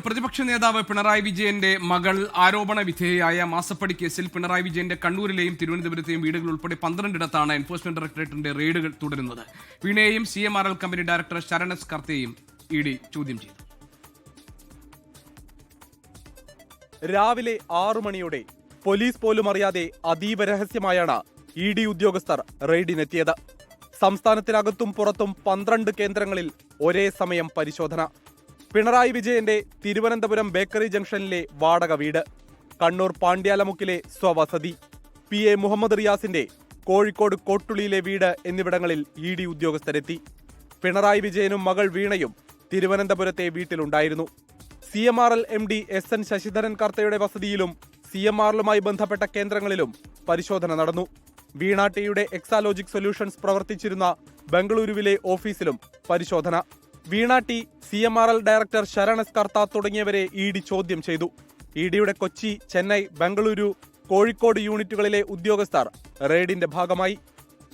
പ്രതിപക്ഷ നേതാവ് പിണറായി വിജയന്റെ മകൾ ആരോപണ വിധേയയായ മാസപ്പടി കേസിൽ പിണറായി വിജയന്റെ കണ്ണൂരിലെയും തിരുവനന്തപുരത്തെയും വീടുകൾ ഉൾപ്പെടെ 12 എൻഫോഴ്സ്മെന്റ് ഡയറക്ടറേറ്റിന്റെ റെയ്ഡുകൾ തുടരുന്നത്. വീണയെയും CMRL company director Sharan S കർത്തയെയും ഇഡി ചോദ്യം ചെയ്തു. രാവിലെ 6 മണിയോടെ പോലീസ് പോലും അറിയാതെ അതീവ രഹസ്യമായാണ് ഇഡി ഉദ്യോഗസ്ഥർ റെയ്ഡിനെത്തിയത്. സംസ്ഥാനത്തിനകത്തും പുറത്തും 12 കേന്ദ്രങ്ങളിൽ ഒരേ സമയം പരിശോധന. പിണറായി വിജയന്റെ തിരുവനന്തപുരം ബേക്കറി ജംഗ്ഷനിലെ വാടക വീട്, കണ്ണൂർ പാണ്ഡ്യാലമുക്കിലെ സ്വവസതി, PA മുഹമ്മദ് റിയാസിന്റെ കോഴിക്കോട് കോട്ടുളിയിലെ വീട് എന്നിവിടങ്ങളിൽ ഇഡി ഉദ്യോഗസ്ഥരെത്തി. പിണറായി വിജയനും മകൾ വീണയും തിരുവനന്തപുരത്തെ വീട്ടിലുണ്ടായിരുന്നു. CMRL MD SN ശശിധരൻ കർത്തയുടെ വസതിയിലും CMRLുമായി ബന്ധപ്പെട്ട കേന്ദ്രങ്ങളിലും പരിശോധന നടന്നു. വീണ ടിയുടെ എക്സാലോജിക് സൊല്യൂഷൻസ് പ്രവർത്തിച്ചിരുന്ന ബംഗളൂരുവിലെ ഓഫീസിലും പരിശോധന. Veena T, CMRL director Sharan S Kartha തുടങ്ങിയവരെ ഇഡി ചോദ്യം ചെയ്തു. ഇഡിയുടെ കൊച്ചി, ചെന്നൈ, ബംഗളൂരു, കോഴിക്കോട് യൂണിറ്റുകളിലെ ഉദ്യോഗസ്ഥർ റെയ്ഡിന്റെ ഭാഗമായി.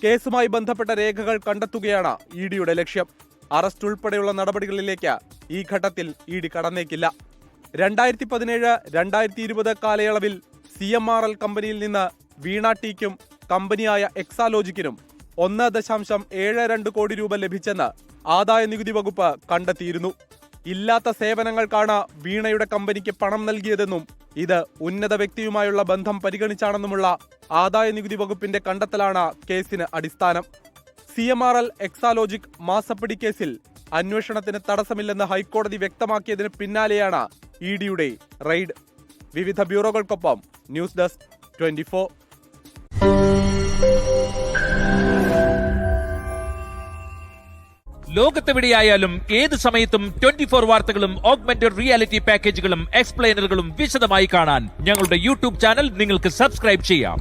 കേസുമായി ബന്ധപ്പെട്ട രേഖകൾ കണ്ടെത്തുകയാണ് ഇഡിയുടെ ലക്ഷ്യം. അറസ്റ്റ് ഉൾപ്പെടെയുള്ള നടപടികളിലേക്ക് ഈ ഘട്ടത്തിൽ ഇഡി കടന്നേക്കില്ല. 2017-2020 കാലയളവിൽ CMRL കമ്പനിയിൽ നിന്ന് വീണ ടിക്കും കമ്പനിയായ എക്സാലോജിക്കിനും 1.72 കോടി രൂപ ലഭിച്ചെന്ന് ആദായ നികുതി വകുപ്പ് കണ്ടെത്തിയിരുന്നു. ഇല്ലാത്ത സേവനങ്ങൾക്കാണ് വീണയുടെ കമ്പനിക്ക് പണം നൽകിയതെന്നും ഇത് ഉന്നത വ്യക്തിയുമായുള്ള ബന്ധം പരിഗണിച്ചാണെന്നുമുള്ള ആദായ നികുതി വകുപ്പിന്റെ കണ്ടെത്തലാണ് കേസിന് അടിസ്ഥാനം. CMRL എക്സാലോജിക് മാസപ്പടി കേസിൽ അന്വേഷണത്തിന് തടസ്സമില്ലെന്ന് ഹൈക്കോടതി വ്യക്തമാക്കിയതിന് പിന്നാലെയാണ് ഇഡിയുടെ റെയ്ഡ്. വിവിധ ബ്യൂറോകൾക്കൊപ്പം ന്യൂസ് ഡെസ്ക് 24. ലോകത്തെവിടെയായാലും ഏത് സമയത്തും 24 വാർത്തകളും ഓഗ്മെന്റഡ് റിയാലിറ്റി പാക്കേജുകളും എക്സ്പ്ലെയിനറുകളും വിശദമായി കാണാൻ ഞങ്ങളുടെ YouTube ചാനൽ നിങ്ങൾക്ക് സബ്സ്ക്രൈബ് ചെയ്യാം.